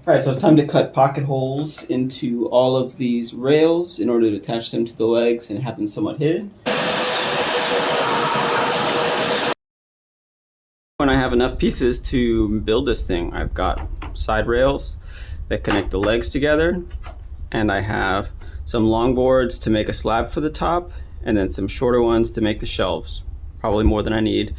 Alright, so it's time to cut pocket holes into all of these rails in order to attach them to the legs and have them somewhat hidden. When I have enough pieces to build this thing, I've got side rails that connect the legs together, and I have some long boards to make a slab for the top, and then some shorter ones to make the shelves, probably more than I need.